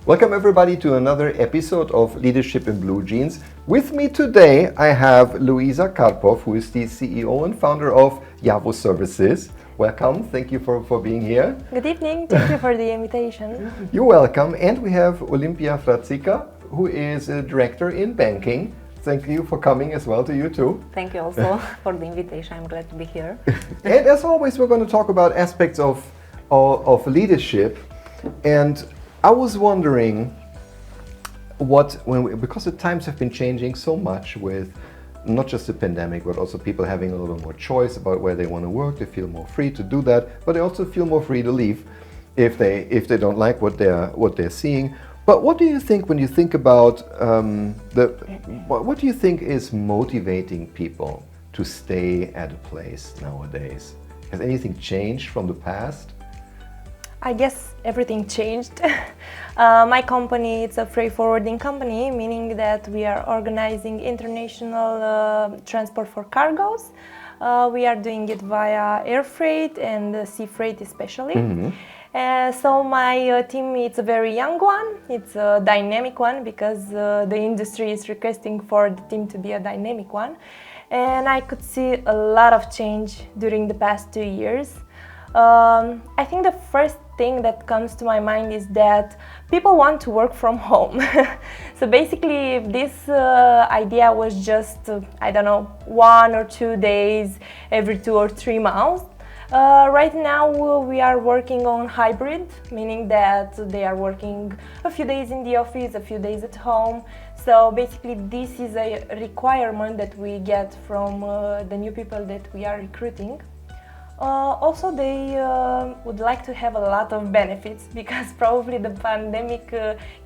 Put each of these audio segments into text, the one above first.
Welcome everybody to another episode of Leadership in Bluejeans. With me today I have Luiza Carpov, who is the CEO and founder of Yawo Services. Welcome, thank you for being here. Good evening, thank you for the invitation. You're welcome. And we have Olimpia Fratica, who is a director in banking. Thank you for coming as well, to you too. Thank you also for the invitation, I'm glad to be here. And as always, we're going to talk about aspects of leadership. And I was wondering because the times have been changing so much with not just the pandemic, but also people having a little more choice about where they want to work. They feel more free to do that, but they also feel more free to leave if they don't like what they're seeing. But what do you think when you think about what do you think is motivating people to stay at a place nowadays? Has anything changed from the past? I guess everything changed. My company, it's a freight forwarding company, meaning that we are organizing international transport for cargoes. We are doing it via air freight and sea freight especially. Mm-hmm. So my team, it's a very young one. It's a dynamic one because the industry is requesting for the team to be a dynamic one. And I could see a lot of change during the past 2 years. I think the first thing that comes to my mind is that people want to work from home. So basically this idea was just, 1 or 2 days every 2 or 3 months. Right now we are working on hybrid, meaning that they are working a few days in the office, a few days at home. So basically this is a requirement that we get from the new people that we are recruiting. Also, they would like to have a lot of benefits because probably the pandemic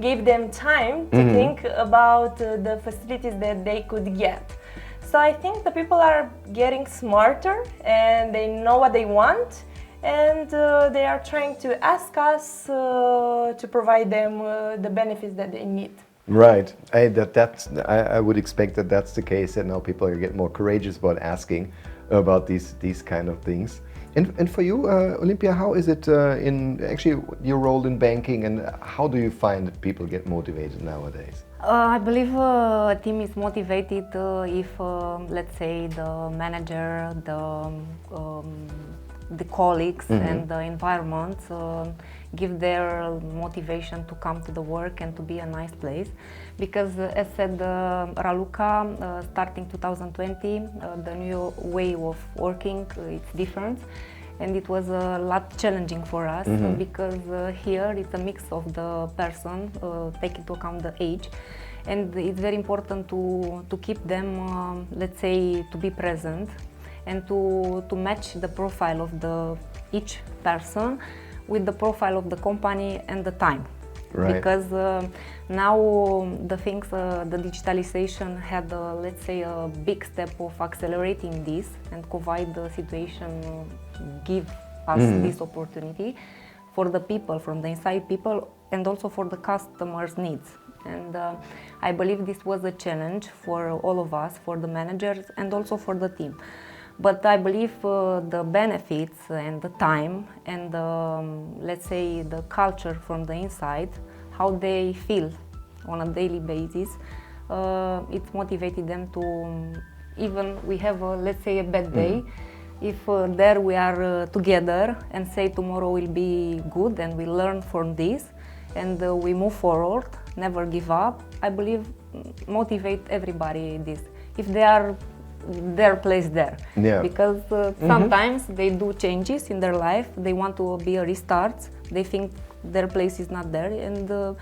gave them time to think about the facilities that they could get. So I think the people are getting smarter and they know what they want, and they are trying to ask us to provide them the benefits that they need. Right. I would expect that that's the case, and now people are getting more courageous about asking about these kind of things. And for you, Olimpia, how is it in actually your role in banking, and how do you find that people get motivated nowadays? I believe a team is motivated if, let's say, the manager, the colleagues and the environment give their motivation to come to the work and to be a nice place. Because as said Raluca, starting 2020, the new way of working, it's different. And it was a lot challenging for us because here it's a mix of the person, take into account the age. And it's very important to keep them, let's say, to be present and to match the profile of each person with the profile of the company and the time. Right. Because now the things, the digitalization had, let's say, a big step of accelerating this, and COVID the situation give us this opportunity for the people, from the inside people, and also for the customers' needs. And I believe this was a challenge for all of us, for the managers and also for the team. But I believe the benefits and the time and let's say the culture from the inside, how they feel on a daily basis, it motivated them to, even we have let's say a bad day, if there we are together and say tomorrow will be good and we learn from this and we move forward, never give up, I believe motivate everybody this. If they are their place there, because sometimes they do changes in their life, they want to be a restart, they think their place is not there, and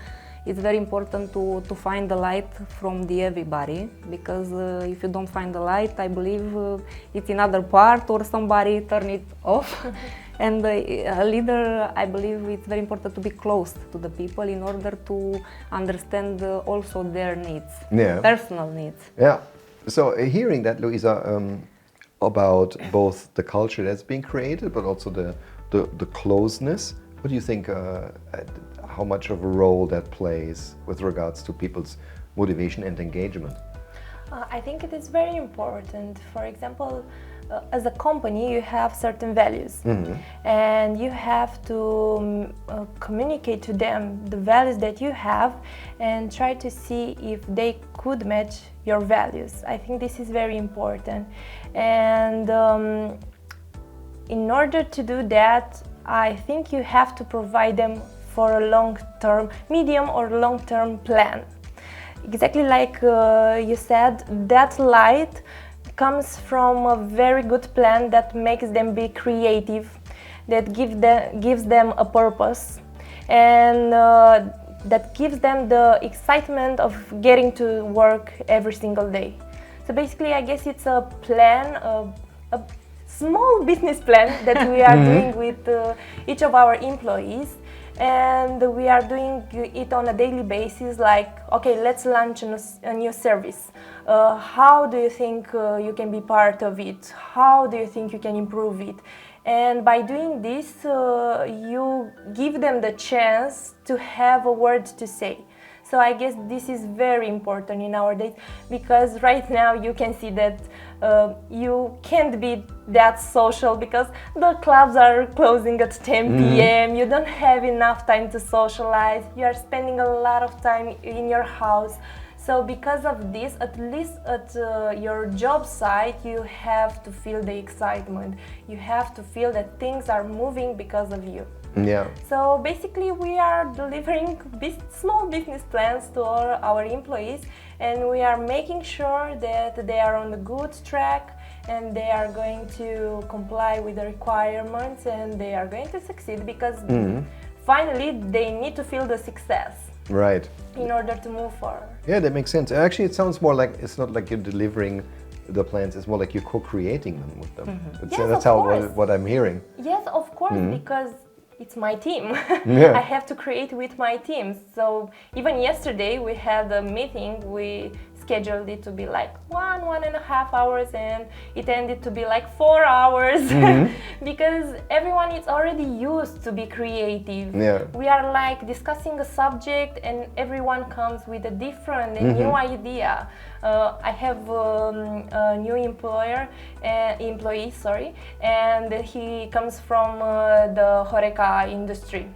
it's very important to find the light from everybody, because if you don't find the light, I believe it's in other part or somebody turn it off. And a leader, I believe it's very important to be close to the people in order to understand also their needs, personal needs. Yeah. So hearing that, Luiza, about both the culture that's being created, but also the closeness, what do you think, how much of a role that plays with regards to people's motivation and engagement? I think it is very important. For example, as a company, you have certain values, and you have to communicate to them the values that you have and try to see if they could match your values. I think this is very important, and in order to do that, I think you have to provide them for a long-term, medium or long-term plan. Exactly like you said, that light comes from a very good plan that makes them be creative, that gives them a purpose, and that gives them the excitement of getting to work every single day. So basically, I guess it's a plan, a small business plan that we are doing with each of our employees. And we are doing it on a daily basis, like, okay, let's launch a new service. How do you think you can be part of it? How do you think you can improve it? And by doing this, you give them the chance to have a word to say. So I guess this is very important in our days, because right now you can see that you can't be that social because the clubs are closing at 10 p.m. You don't have enough time to socialize. You are spending a lot of time in your house. So because of this, at least at your job site, you have to feel the excitement. You have to feel that things are moving because of you. Yeah. So basically, we are delivering small business plans to all our employees, and we are making sure that they are on the good track and they are going to comply with the requirements and they are going to succeed, because finally they need to feel the success. Right. In order to move forward. Yeah, that makes sense. Actually, it sounds more like, it's not like you're delivering the plans, it's more like you're co-creating them with them. Yes, that's what I'm hearing. Yes, of course, because it's my team. Yeah. I have to create with my team. So even yesterday we had a meeting. We scheduled it to be like 1.5 hours, and it ended to be like 4 hours because everyone is already used to be creative. Yeah. We are like discussing a subject and everyone comes with a different and new idea. I have a new employee, and he comes from the Horeca industry.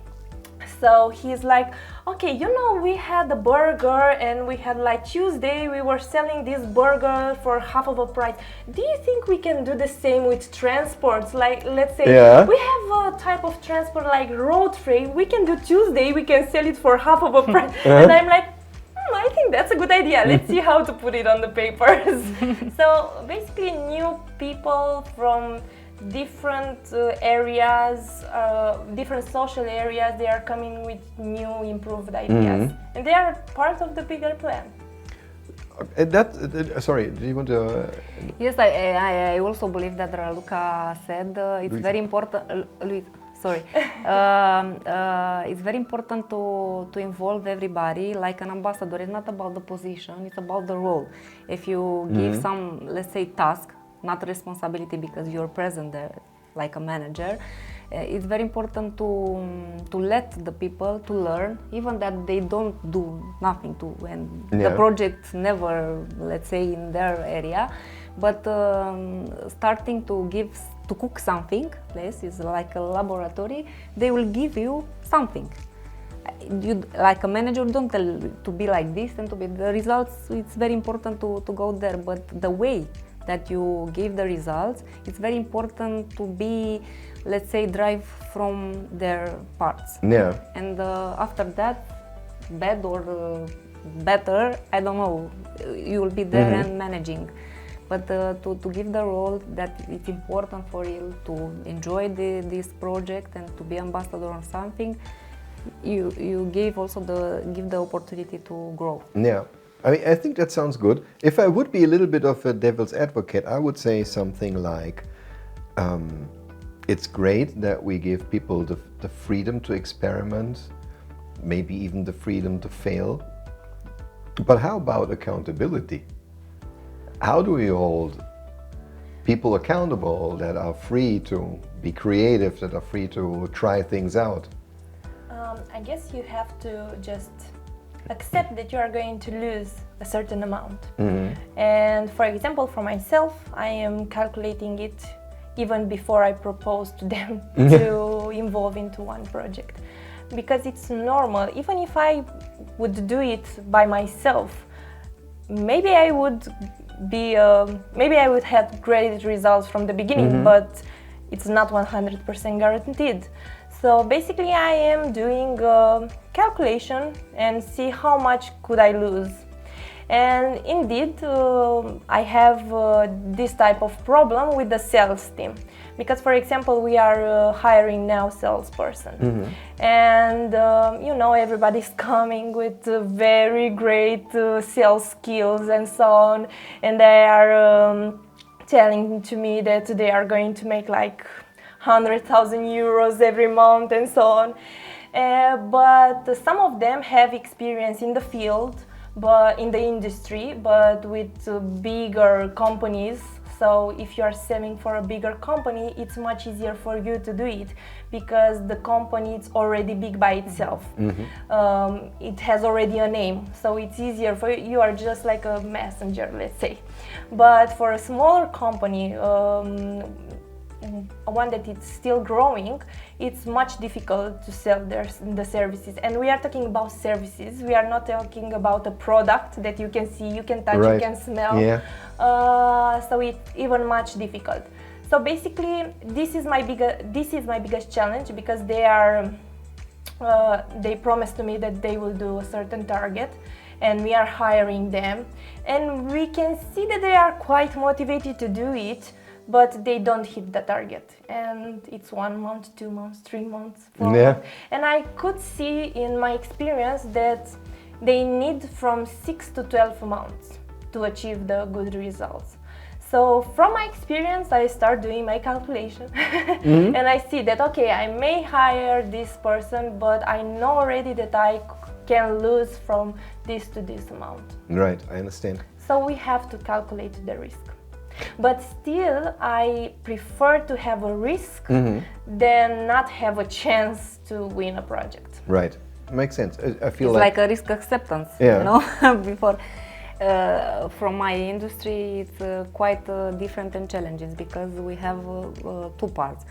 So he's like, okay, you know, we had a burger and we had like Tuesday we were selling this burger for half of a price. Do you think we can do the same with transports? Like, let's say we have a type of transport like road freight. We can do Tuesday, we can sell it for half of a price. And I'm like, I think that's a good idea. Let's see how to put it on the papers. So basically, new people from different areas, different social areas, they are coming with new improved ideas, and they are part of the bigger plan. Sorry, do you want to? Yes, I also believe that Raluca said it's Luiza. Very important. Sorry, it's very important to involve everybody like an ambassador. It's not about the position; it's about the role. If you give some, let's say, task, not responsibility, because you're present there like a manager, it's very important to let the people to learn, even that they don't do nothing to, and the project never, let's say, in their area, but starting to cook something, this is like a laboratory, they will give you something. You, like a manager, don't tell to be like this and to be the results. It's very important to go there, but the way that you give the results, it's very important to be, let's say, drive from their parts. Yeah. And after that, bad or better, I don't know, you will be there and managing. But to give the role that it's important for you to enjoy this project and to be ambassador on something, you give also give the opportunity to grow. Yeah. I mean, I think that sounds good. If I would be a little bit of a devil's advocate, I would say something like, it's great that we give people the freedom to experiment, maybe even the freedom to fail. But how about accountability? How do we hold people accountable that are free to be creative, that are free to try things out? I guess you have to just accept that you are going to lose a certain amount. And for example, for myself, I am calculating it even before I propose to them to involve into one project, because it's normal. Even if I would do it by myself, maybe I would have great results from the beginning, but it's not 100% guaranteed. So basically I am doing a calculation and see how much could I lose. And indeed, I have this type of problem with the sales team, because for example, we are hiring now salesperson, and everybody's coming with very great sales skills and so on, and they are telling to me that they are going to make like 100,000 euros every month and so on. But some of them have experience in the field, but in the industry, but with bigger companies. So if you are selling for a bigger company, it's much easier for you to do it, because the company is already big by itself. It has already a name, so it's easier for you. You are just like a messenger, let's say. But for a smaller company, one that is still growing, it's much difficult to sell the services. And we are talking about services. We are not talking about a product that you can see, you can touch, you can smell. So it's even much difficult. So basically, this is my biggest challenge, because they promised to me that they will do a certain target, and we are hiring them, and we can see that they are quite motivated to do it, but they don't hit the target, and it's 1 month, 2 months, 3 months, 4 months. And I could see in my experience that they need from 6 to 12 months to achieve the good results. So from my experience, I start doing my calculation and I see that, okay, I may hire this person, but I know already that I can lose from this to this amount. Right, I understand. So we have to calculate the risk. But still, I prefer to have a risk than not have a chance to win a project. Right, makes sense. I feel it's like a risk acceptance, you know. Before, from my industry, it's quite different and challenges, because we have two parts.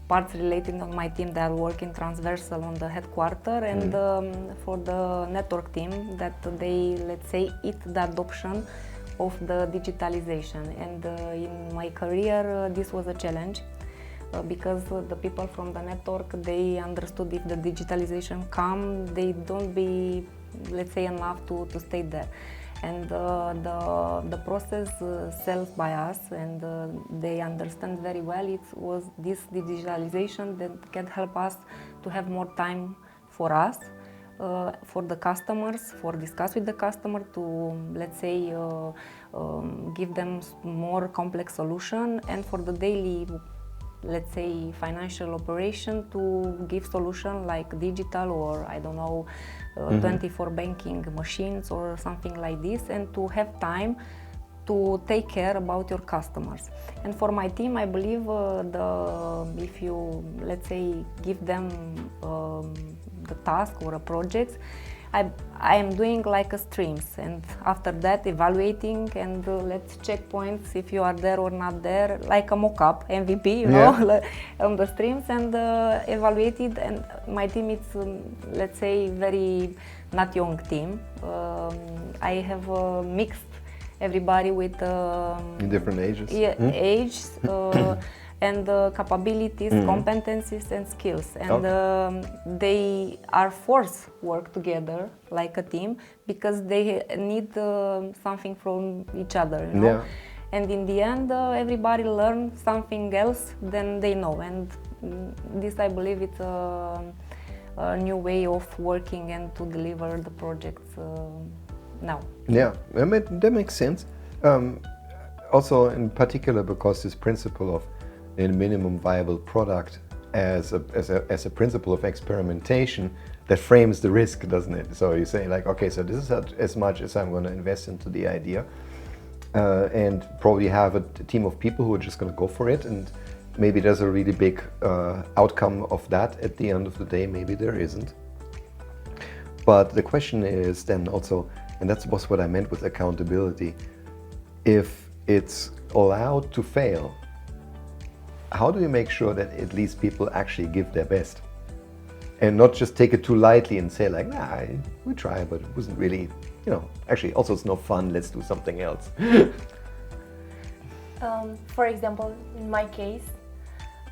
Parts related on my team that are working transversal on the headquarter, and for the network team that they, let's say, eat the adoption of the digitalization. And in my career, this was a challenge, because the people from the network, they understood if the digitalization come, they don't be, let's say, enough to stay there. And the process self by us, and they understand very well, it was this digitalization that can help us to have more time for us, for the customers, for discuss with the customer, to, let's say, give them more complex solution, and for the daily, let's say, financial operation, to give solution like digital, or I don't know, 24 banking machines or something like this, and to have time to take care about your customers. And for my team, I believe if you, let's say, give them the task or a project, I am doing like a streams, and after that evaluating, and let's check points if you are there or not there, like a mock-up MVP, you know, on the streams, and evaluated. And my team is, let's say, very not young team. I have mixed everybody with in different ages. Ages. And capabilities, competencies and skills, and they are forced work together like a team, because they need something from each other, you know? And in the end, everybody learns something else than they know, and this, I believe, it's a new way of working and to deliver the projects now. Yeah, that makes sense. Also, in particular, because this principle of a minimum viable product as a principle of experimentation, that frames the risk, doesn't it? So you say like, okay, so this is as much as I'm going to invest into the idea, and probably have a team of people who are just going to go for it, and maybe there's a really big outcome of that at the end of the day, maybe there isn't. But the question is then also, and that's what I meant with accountability, if it's allowed to fail, how do you make sure that at least people actually give their best? And not just take it too lightly and say like, nah, we tried, but it wasn't really, actually also it's no fun, let's do something else. For example, in my case,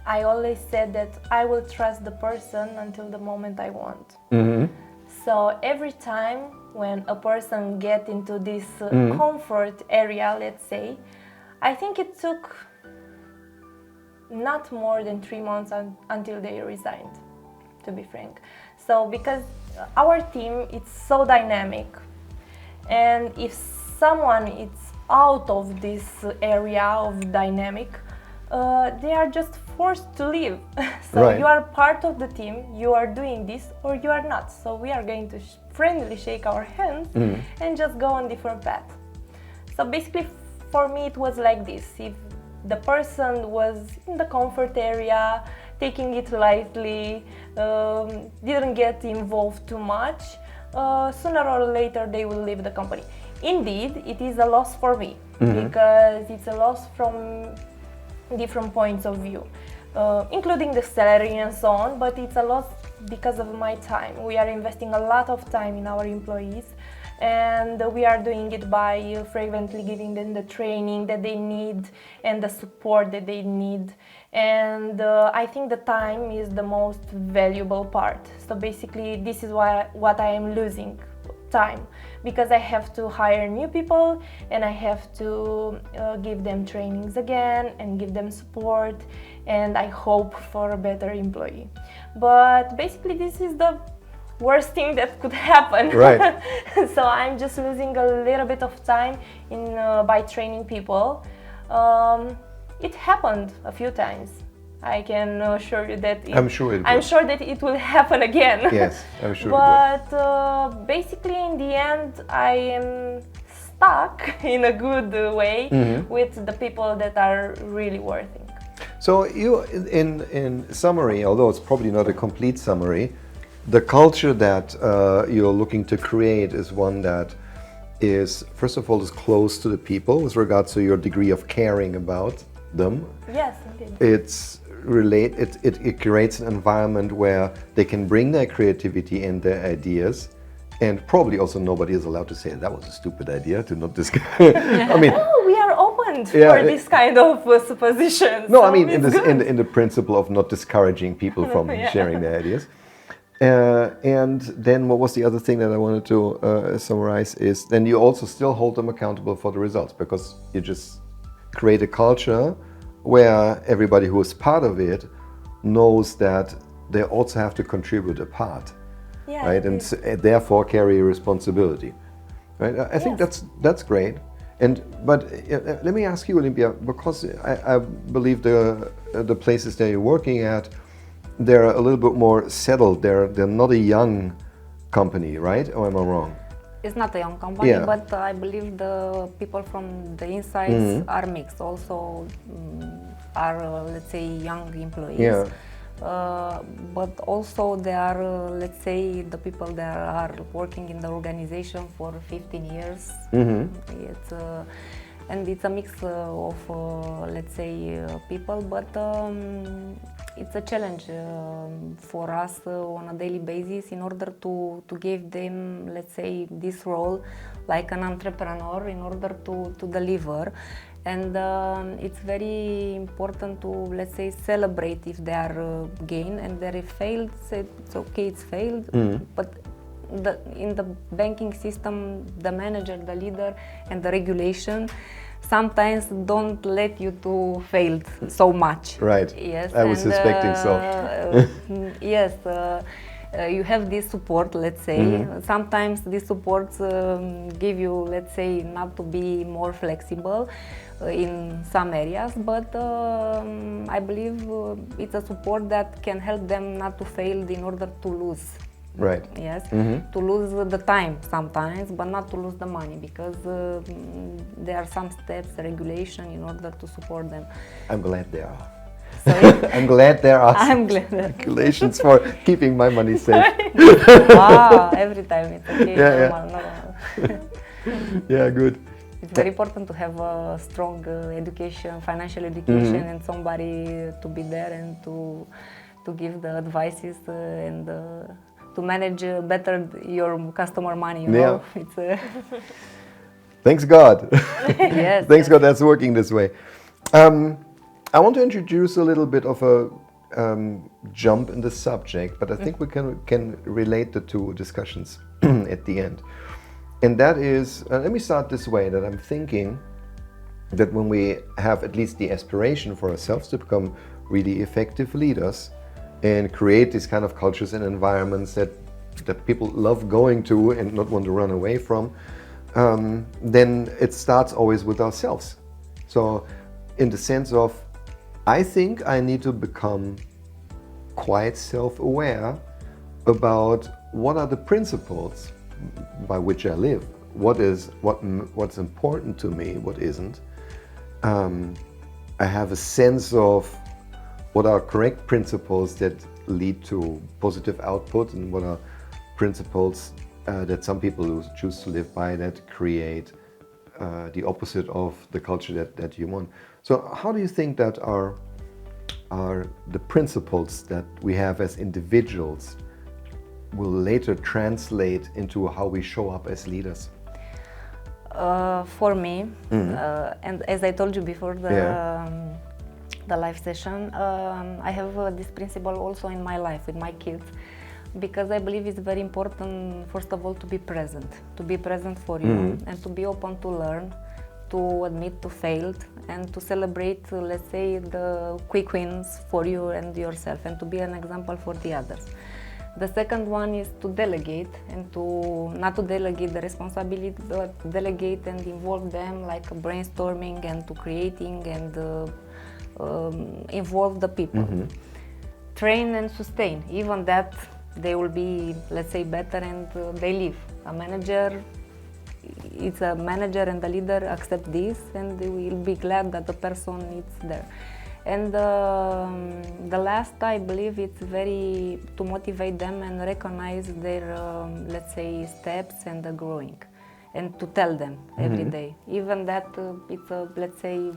I always said that I will trust the person until the moment I want. Mm-hmm. So every time when a person gets into this comfort area, let's say, I think it took not more than 3 months until they resigned, to be frank. So because our team is so dynamic, and if someone is out of this area of dynamic, they are just forced to leave. So right. You are part of the team, you are doing this or you are not. So we are going to friendly shake our hands and just go on different path. So basically for me it was like this. If the person was in the comfort area, taking it lightly, didn't get involved too much, sooner or later they will leave the company. Indeed, it is a loss for me because it's a loss from different points of view, including the salary and so on, but it's a loss because of my time. We are investing a lot of time in our employees, and we are doing it by frequently giving them the training that they need and the support that they need. And I think the time is the most valuable part. So basically this is what I am losing, time, because I have to hire new people and I have to give them trainings again and give them support, and I hope for a better employee. But basically this is the worst thing that could happen. Right. So I'm just losing a little bit of time by training people. It happened a few times. I can assure you that I'm sure that it will happen again. Yes, I'm sure. But basically, in the end, I am stuck in a good way with the people that are really worthy. So you, in summary, although it's probably not a complete summary, the culture that you're looking to create is one that is, first of all, is close to the people with regards to your degree of caring about them. Yes, indeed. It creates an environment where they can bring their creativity and their ideas, and probably also nobody is allowed to say that was a stupid idea to not discuss. I mean, we are open for this kind of suppositions. No, so I mean in the principle of not discouraging people from sharing their ideas. And then what was the other thing that I wanted to summarize is then you also still hold them accountable for the results, because you just create a culture where everybody who is part of it knows that they also have to contribute a part, right? And therefore carry a responsibility, right? I think that's great. But let me ask you, Olimpia, because I believe the places that you're working at, they're a little bit more settled. They're not a young company, right? Or am I wrong? It's not a young company, but I believe the people from the insides are mixed. Also, are let's say young employees. Yeah. But also there are let's say the people that are working in the organization for 15 years. It's and it's a mix of let's say people, but it's a challenge for us on a daily basis in order to give them, let's say, this role like an entrepreneur in order to deliver. And it's very important to, let's say, celebrate if they are gain, and they failed, say it's okay, it's failed. But in the banking system, the manager, the leader, and the regulation sometimes don't let you to fail so much. Right. Yes. I was suspecting so. Yes. You have this support, let's say. Sometimes these supports give you, let's say, not to be more flexible in some areas, but I believe it's a support that can help them not to fail in order to lose. Right. Yes. To lose the time sometimes, but not to lose the money, because there are some steps, regulation in order to support them. I'm glad there are. I'm glad there are. I'm glad. Congratulations for keeping my money safe. Every time it's okay. Yeah, Normal. Yeah, good. It's very important to have a strong education, financial education, and somebody to be there and to give the advices and to manage better your customer money. You know? It's thanks God. Yes. Thanks God that's working this way. I want to introduce a little bit of a jump in the subject, but I think we can relate the two discussions at the end. And that is, let me start this way, that I'm thinking that when we have at least the aspiration for ourselves to become really effective leaders and create these kind of cultures and environments that people love going to and not want to run away from, then it starts always with ourselves. So in the sense of, I think I need to become quite self-aware about what are the principles by which I live, what's important to me, what isn't. I have a sense of what are correct principles that lead to positive output and what are principles that some people choose to live by that create the opposite of the culture that you want. So how do you think that are the principles that we have as individuals will later translate into how we show up as leaders? For me, and as I told you before the live session, I have this principle also in my life with my kids, because I believe it's very important, first of all, to be present for you and to be open to learn, to admit to failed, and to celebrate, let's say, the quick wins for you and yourself, and to be an example for the others. The second one is to delegate, and to not to delegate the responsibility, but to delegate and involve them, like brainstorming and to creating and involve the people. Train and sustain, even that they will be, let's say, better and they live. A manager, it's a manager and the leader accept this, and they will be glad that the person is there. And the last, I believe, it's very to motivate them and recognize their, let's say, steps and the growing, and to tell them every day. Even that it's a, let's say,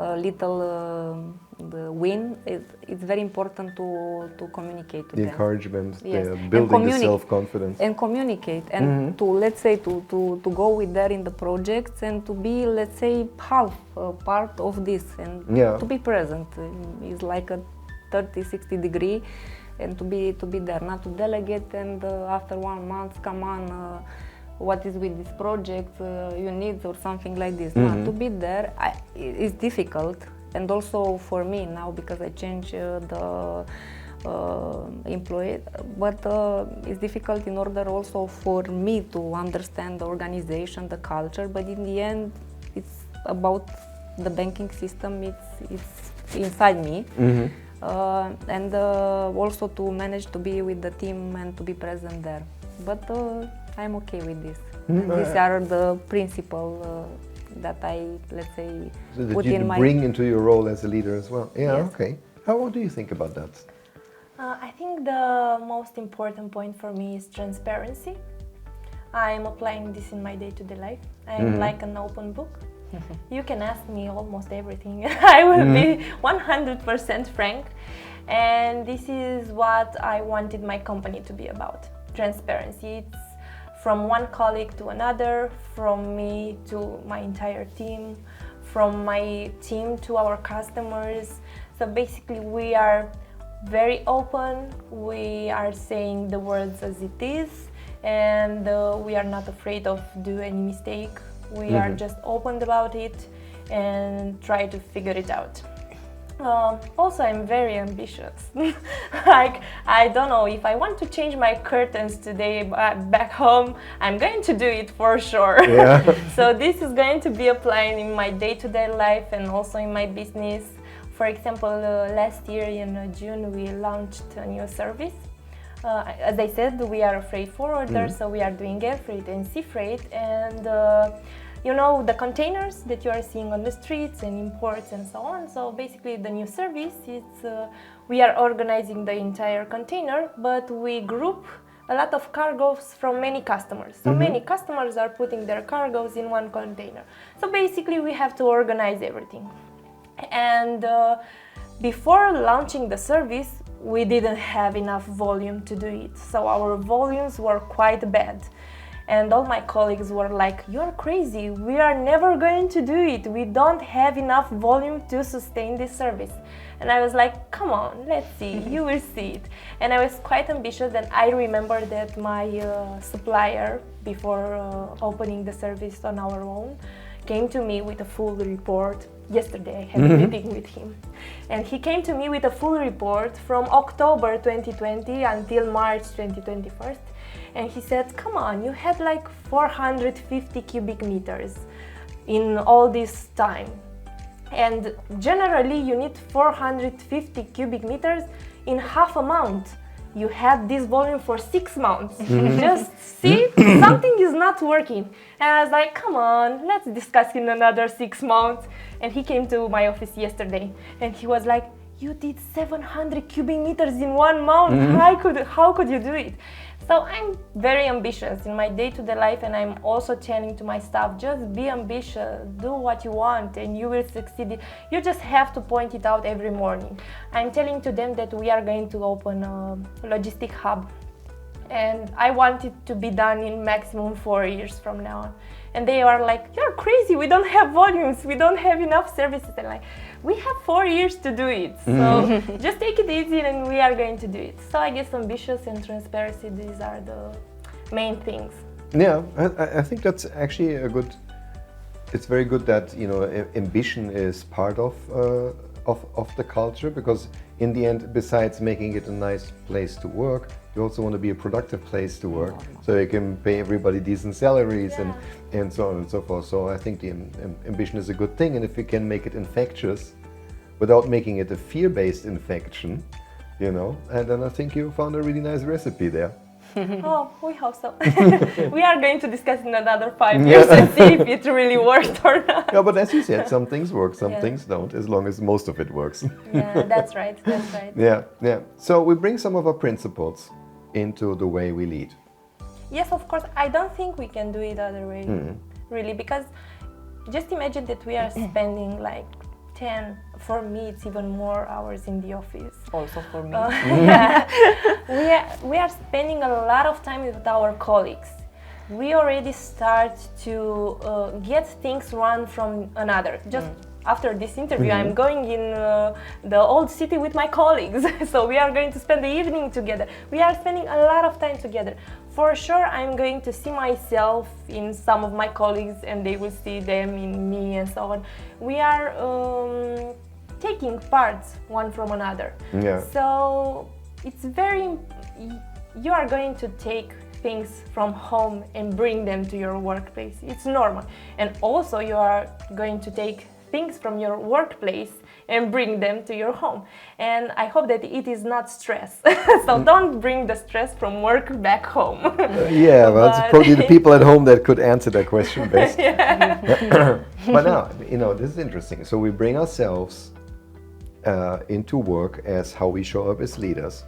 a little the win. It's very important to communicate to them. The encouragement, yes. Building the self-confidence. And communicate, and to, let's say, to go with there in the projects and to be, let's say, half part of this, and to be present. It's like a 30-60 degree, and to be there, not to delegate and after 1 month, come on, what is with this project, you need, or something like this. Not to be there, it's difficult. And also for me now, because I changed the employee, but it's difficult in order also for me to understand the organization, the culture, but in the end it's about the banking system, it's inside me. And also to manage to be with the team and to be present there. But I'm okay with this. These are the principles that I, let's say, so that put you in my... bring into your role as a leader as well. Yeah, Yes. okay. What do you think about that? I think the most important point for me is transparency. I'm applying this in my day-to-day life. I'm like an open book. You can ask me almost everything. I will be 100% frank. And this is what I wanted my company to be about. Transparency. It's from one colleague to another, from me to my entire team, from my team to our customers. So basically we are very open, we are saying the words as it is, and we are not afraid of do any mistake. We are just open about it and try to figure it out. Also, I'm very ambitious. Like, I don't know, if I want to change my curtains today back home, I'm going to do it for sure. Yeah. So this is going to be applied in my day-to-day life and also in my business. For example, last year in June, we launched a new service. As I said, we are a freight forwarder, so we are doing air freight and sea freight. And you know, the containers that you are seeing on the streets and imports and so on. So basically the new service is we are organizing the entire container, but we group a lot of cargoes from many customers. So many customers are putting their cargoes in one container. So basically we have to organize everything. And before launching the service, we didn't have enough volume to do it. So our volumes were quite bad. And all my colleagues were like, "You're crazy, we are never going to do it. We don't have enough volume to sustain this service." And I was like, "Come on, let's see, you will see it." And I was quite ambitious, and I remember that my supplier, before opening the service on our own, came to me with a full report. Yesterday I had a meeting with him, and he came to me with a full report from October 2020 until March 2021. And he said, "Come on, you had like 450 cubic meters in all this time. And generally you need 450 cubic meters in half a month. You had this volume for 6 months. Just see, something is not working." And I was like, "Come on, let's discuss in another 6 months." And he came to my office yesterday and he was like, "You did 700 cubic meters in 1 month. How could you do it?" So I'm very ambitious in my day-to-day life, and I'm also telling to my staff, just be ambitious, do what you want and you will succeed. You just have to point it out every morning. I'm telling to them that we are going to open a logistic hub, and I want it to be done in maximum 4 years from now on. And they are like, "You're crazy, we don't have volumes, we don't have enough services." And like, we have 4 years to do it, so just take it easy and we are going to do it. So I guess ambitious and transparency, these are the main things. Yeah, I think that's actually it's very good that, you know, ambition is part of the culture, because in the end, besides making it a nice place to work, you also want to be a productive place to work, so you can pay everybody decent salaries and so on and so forth. So I think the ambition is a good thing, and if you can make it infectious without making it a fear-based infection, you know, and then I think you found a really nice recipe there. Oh, we hope so. We are going to discuss in another 5 years and see if it really worked or not. Yeah, but as you said, some things work, some things don't, as long as most of it works. Yeah, that's right, that's right. Yeah. So we bring some of our principles into the way we lead. Yes, of course. I don't think we can do it other way, really, because just imagine that we are spending like 10, for me it's even more hours in the office. Also for me. We are spending a lot of time with our colleagues. We already start to get things one from another. Just after this interview, I'm going in the old city with my colleagues. So we are going to spend the evening together. We are spending a lot of time together. For sure, I'm going to see myself in some of my colleagues, and they will see them in me, and so on. We are taking parts one from another. Yeah. So it's you are going to take things from home and bring them to your workplace. It's normal. And also you are going to take things from your workplace and bring them to your home. And I hope that it is not stress. So don't bring the stress from work back home. Yeah, well, it's probably the people at home that could answer that question best. But now, you know, this is interesting. So we bring ourselves into work as how we show up as leaders.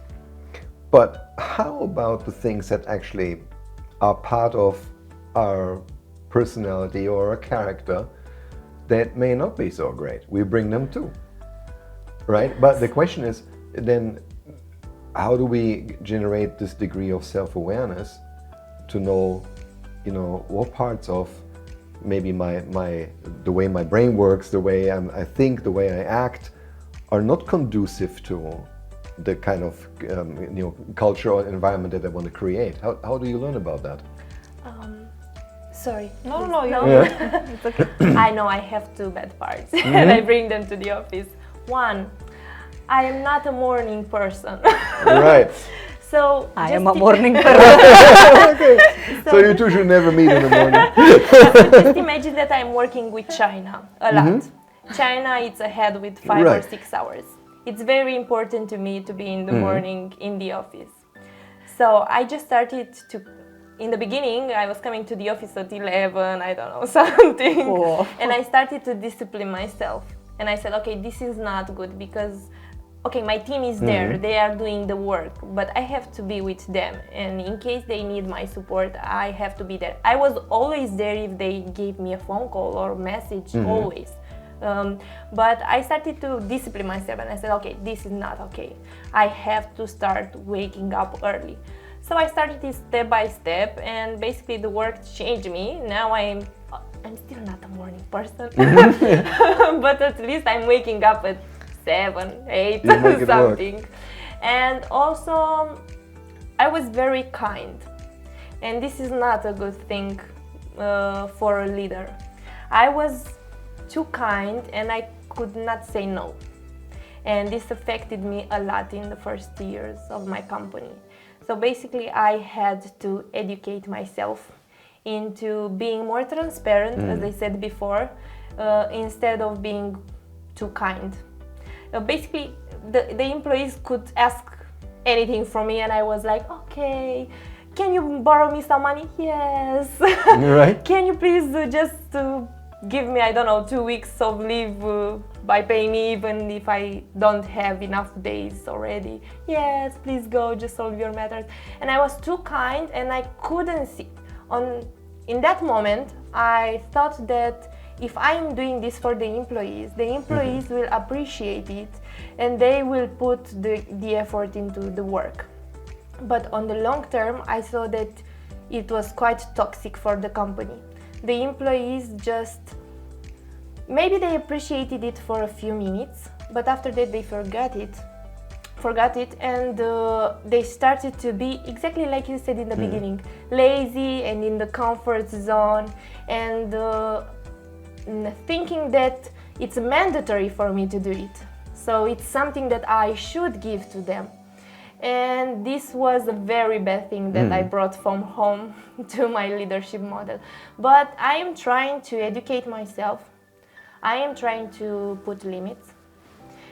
But how about the things that actually are part of our personality or our character that may not be so great? We bring them too, right? But the question is then, how do we generate this degree of self-awareness to know, you know, what parts of maybe the way my brain works, the way I think, the way I act, are not conducive to the kind of culture or environment that I want to create? How do you learn about that? Sorry. No. It's okay. I know I have 2 bad parts, and I bring them to the office. 1, I am not a morning person. Right. So I am a morning person. Okay. So you two should never meet in the morning. Just imagine that I'm working with China a lot. China, it's ahead with 5 or 6 hours. It's very important to me to be in the morning in the office. So I just started to in the beginning, I was coming to the office at 11, I don't know, something. Oh. And I started to discipline myself. And I said, okay, this is not good because, okay, my team is there, they are doing the work, but I have to be with them. And in case they need my support, I have to be there. I was always there if they gave me a phone call or message, always. But I started to discipline myself and I said, okay, this is not okay. I have to start waking up early. So I started this step by step, and basically the work changed me. Now I'm still not a morning person, but at least I'm waking up at 7, 8, something. And also I was very kind, and this is not a good thing for a leader. I was too kind and I could not say no, and this affected me a lot in the first years of my company. So basically I had to educate myself into being more transparent, as I said before, instead of being too kind. Basically the employees could ask anything from me and I was like, okay, can you borrow me some money? Yes. Right. Can you please just give me, I don't know, 2 weeks of leave by paying me even if I don't have enough days already? Yes, please go, just solve your matters. And I was too kind and I couldn't see. In that moment, I thought that if I'm doing this for the employees will appreciate it and they will put the effort into the work. But on the long term, I saw that it was quite toxic for the company. The employees just, maybe they appreciated it for a few minutes, but after that they forgot it, and they started to be exactly like you said in the beginning, lazy and in the comfort zone, and thinking that it's mandatory for me to do it. So it's something that I should give to them. And this was a very bad thing that I brought from home to my leadership model. But I am trying to educate myself. I am trying to put limits.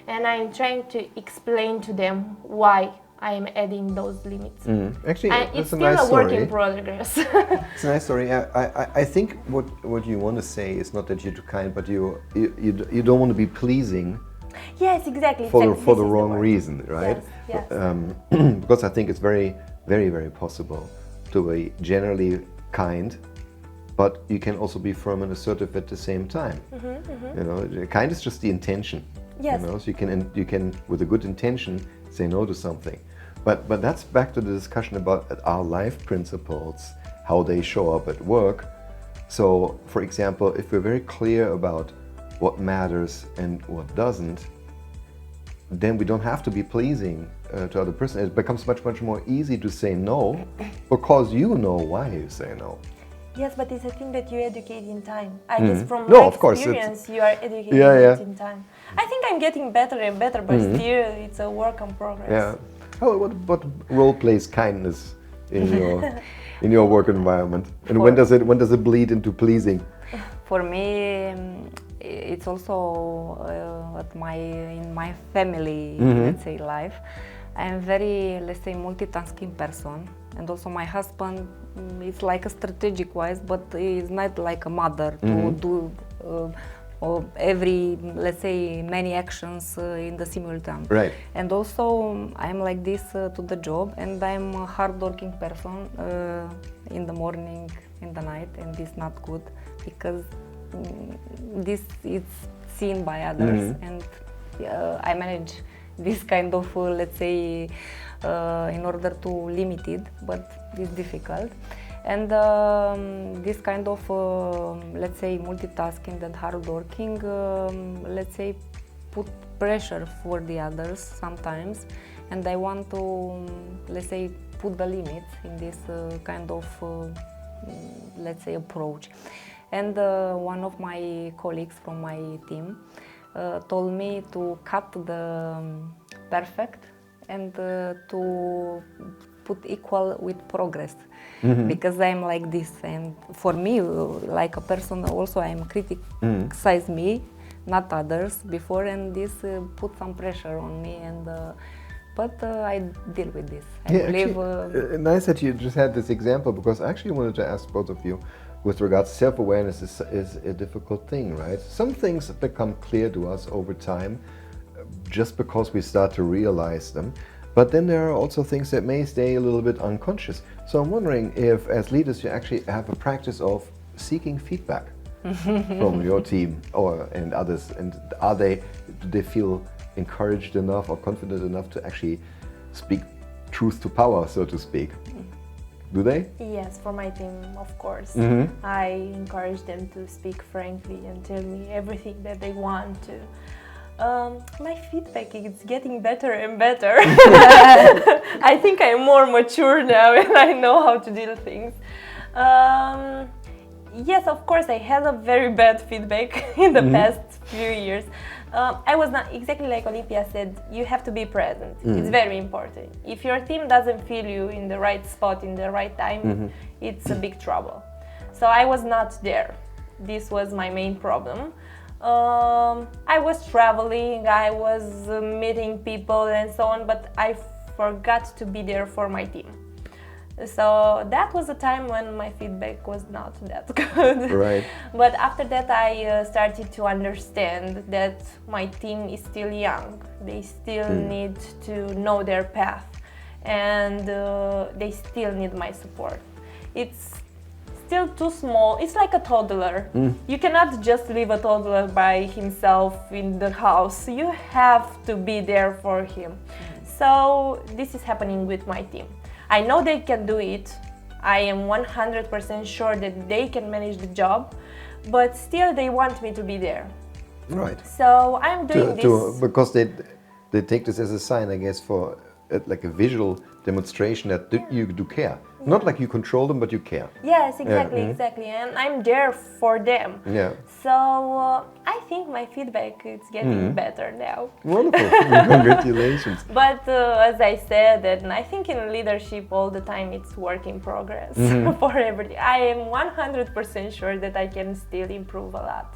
And I am trying to explain to them why I am adding those limits. Actually, it's that's a still nice a work story. in progress. It's a nice story. I think what you want to say is not that you're too kind, but you don't want to be pleasing. Yes, exactly. For This the is wrong word. reason, right? Yes. Because I think it's very, very, very possible to be generally kind, but you can also be firm and assertive at the same time. You know, kind is just the intention. Yes. You know, so you can with a good intention say no to something. But that's back to the discussion about our life principles, how they show up at work. So, for example, if we're very clear about what matters and what doesn't, then we don't have to be pleasing to other person. It becomes much, much more easy to say no because you know why you say no. Yes, but it's a thing that you educate in time. I guess from No, my of course, experience, you are educating it in time. I think I'm getting better and better, but still, it's a work in progress. Yeah. What role plays kindness in your work environment? And when does it bleed into pleasing? For me, it's also in my family, let's say, life. I'm very, let's say, multitasking person, and also my husband is like a strategic wise, but he's not like a mother to do every, let's say, many actions in the simultaneous. Right. And also I'm like this to the job, and I'm a hardworking person in the morning, in the night, and this not good because this is seen by others, and I manage this kind of, let's say, in order to limit it, but it's difficult. And this kind of, let's say, multitasking and hard working, let's say, put pressure for the others sometimes, and I want to, let's say, put the limits in this kind of, let's say, approach. And one of my colleagues from my team told me to cut the perfect and to put equal with progress, because I'm like this. And for me, like a person also, I'm criticize me, not others before, and this put some pressure on me, and but I deal with this. I Yeah, believe. actually, nice that you just had this example, because I actually wanted to ask both of you, with regards to self-awareness is a difficult thing, right? Some things become clear to us over time, just because we start to realize them. But then there are also things that may stay a little bit unconscious. So I'm wondering if, as leaders, you actually have a practice of seeking feedback from your team and others, and do they feel encouraged enough or confident enough to actually speak truth to power, so to speak? Do they? Yes, for my team, of course. I encourage them to speak frankly and tell me everything that they want to. My feedback is getting better and better. I think I'm more mature now and I know how to deal with things. Yes, of course, I had a very bad feedback in the past few years. I was not exactly like Olimpia said, you have to be present. It's very important. If your team doesn't feel you in the right spot, in the right time, it's a big trouble. So I was not there. This was my main problem. I was traveling, I was meeting people and so on, but I forgot to be there for my team. So that was a time when my feedback was not that good. Right. But after that I started to understand that my team is still young. They still need to know their path, and they still need my support. It's still too small. It's like a toddler. You cannot just leave a toddler by himself in the house. You have to be there for him. So this is happening with my team. I know they can do it. I am 100% sure that they can manage the job, but still they want me to be there. Right. So I'm doing this. Because they take this as a sign, I guess, for like a visual demonstration that you do care. Not like you control them, but you care. Yes, exactly, exactly. And I'm there for them. Yeah. So I think my feedback is getting better now. Wonderful. Congratulations. But as I said, and I think in leadership all the time it's work in progress for everything. I am 100% sure that I can still improve a lot.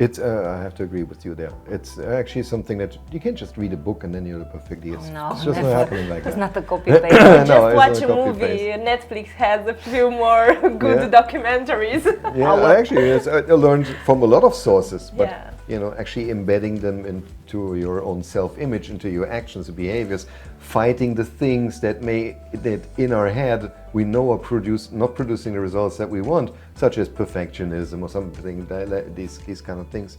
I have to agree with you there. It's actually something that you can't just read a book and then you're perfect. It's just not happening like that. It's not a copy paste. Just watch a movie. Netflix has a few more good documentaries. I learned from a lot of sources, but Yeah. actually embedding them into your own self-image, into your actions and behaviors, fighting the things that in our head we know are not producing the results that we want, such as perfectionism or something, these kind of things.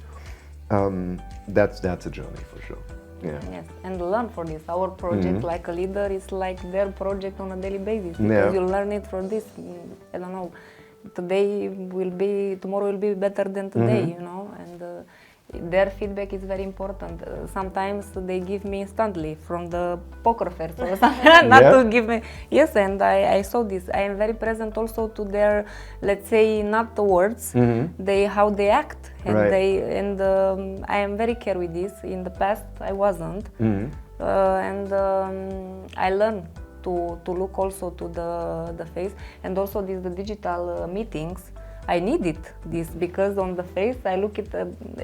That's a journey for sure. Yeah. Yes, and learn for this. Our project, like a leader, is like their project on a daily basis, because you learn it from this. I don't know. Tomorrow will be better than today, and their feedback is very important. Sometimes they give me instantly from the poker face or something, not to give me. Yes, and I saw this. I am very present also to their, let's say, not the words, how they act, and I am very care with this. In the past, I wasn't, and I learned to look also to the face, and also the digital meetings. I needed this because on the face I look at,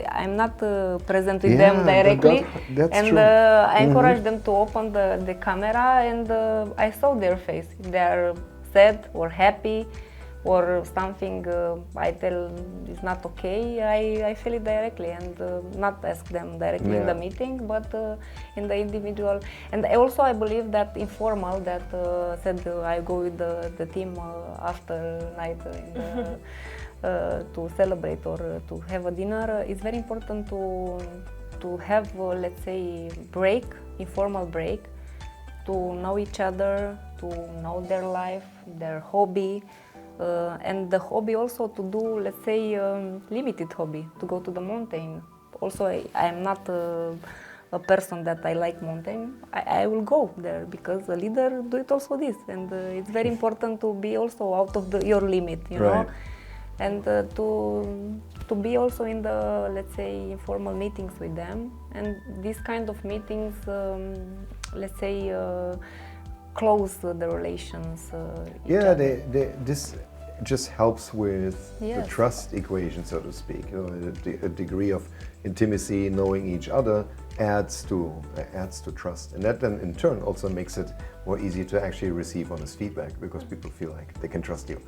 I'm not present with them directly, that's and I encourage them to open the camera, and I saw their face. If they are sad or happy or something, I tell it's not okay. I feel it directly and not ask them directly in the meeting, but in the individual. And I believe that informal, that said I go with the team after night to celebrate or to have a dinner. It's very important to have, let's say, informal break, to know each other, to know their life, their hobby. And the hobby also to do, let's say, limited hobby, to go to the mountain. Also, I am not a person that I like mountain. I will go there because the leader do it also this, and it's very important to be also out of your limit, you know, and to be also in the, let's say, informal meetings with them, and these kind of meetings, let's say, close the relations. This just helps with the trust equation, so to speak. A degree of intimacy, knowing each other, adds to trust, and that then in turn also makes it more easy to actually receive honest feedback because people feel like they can trust you.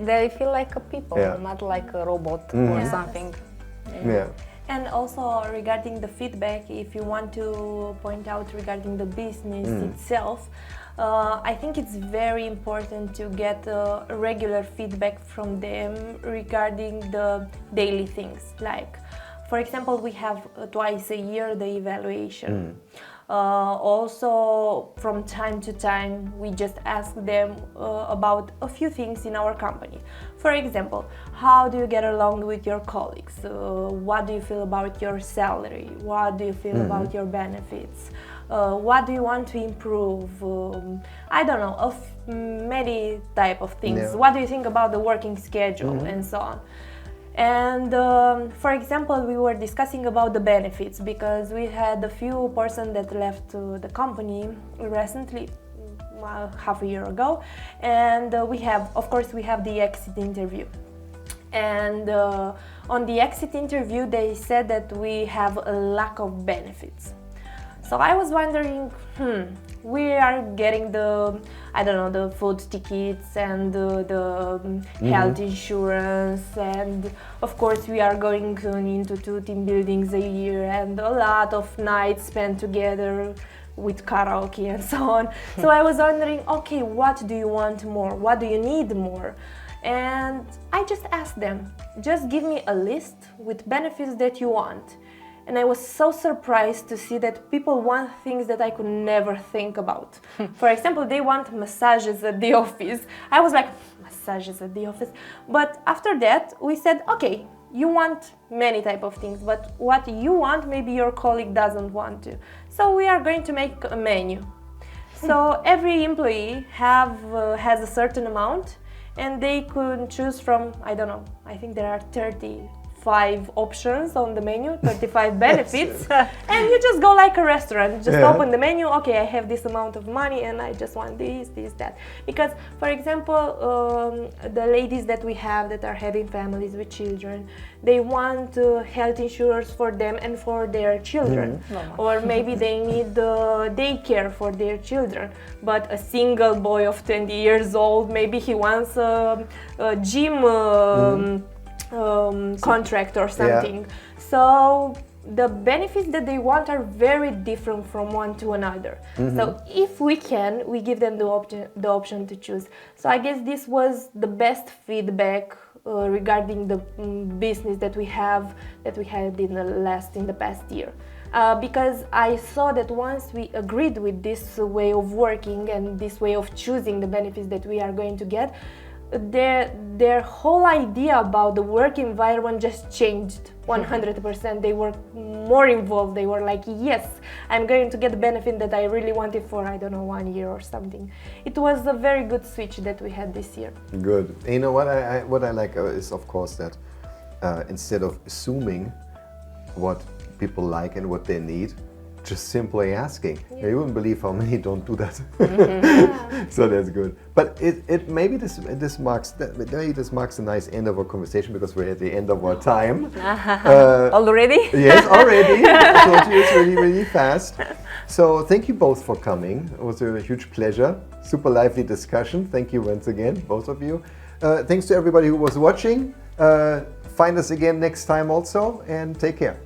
They feel like a people, not like a robot or something. Yeah. And also regarding the feedback, if you want to point out regarding the business itself, I think it's very important to get regular feedback from them regarding the daily things. Like, for example, we have twice a year the evaluation. Also, from time to time, we just ask them about a few things in our company. For example, how do you get along with your colleagues? What do you feel about your salary? What do you feel about your benefits? What do you want to improve? I don't know, many type of things. Yeah. What do you think about the working schedule and so on? And for example, we were discussing about the benefits because we had a few persons that left the company recently, half a year ago, and we have the exit interview. And on the exit interview, they said that we have a lack of benefits. So I was wondering, we are getting the food tickets and the health insurance, and of course we are going into 2 team buildings a year and a lot of nights spent together with karaoke and so on. So I was wondering, okay, what do you want more? What do you need more? And I just asked them, just give me a list with benefits that you want. And I was so surprised to see that people want things that I could never think about. For example, they want massages at the office. I was like, massages at the office? But after that, we said, okay, you want many type of things, but what you want, maybe your colleague doesn't want to. So we are going to make a menu. So every employee has a certain amount, and they could choose from, I don't know, I think there are 35 options on the menu, 35 benefits, and you just go like a restaurant, just open the menu, okay, I have this amount of money and I just want this, that. Because, for example, the ladies that we have that are having families with children, they want health insurance for them and for their children. Or maybe they need daycare for their children. But a single boy of 20 years old, maybe he wants a gym contract or something. So the benefits that they want are very different from one to another. So if we can, we give them the option to choose. So I guess this was the best feedback regarding the business that we had in the past year. Because I saw that once we agreed with this way of working and this way of choosing the benefits that we are going to get, their whole idea about the work environment just changed 100%. They were more involved. They were like, yes, I'm going to get the benefit that I really wanted for, 1 year or something. It was a very good switch that we had this year. Good. You know what I like is, of course, that instead of assuming what people like and what they need, just simply asking. You wouldn't believe how many don't do that. So that's good. But maybe this marks a nice end of our conversation because we're at the end of our time. Already? Yes, already. I told you it's really, really fast. So thank you both for coming. It was a huge pleasure. Super lively discussion. Thank you once again, both of you. Thanks to everybody who was watching. Find us again next time also, and take care.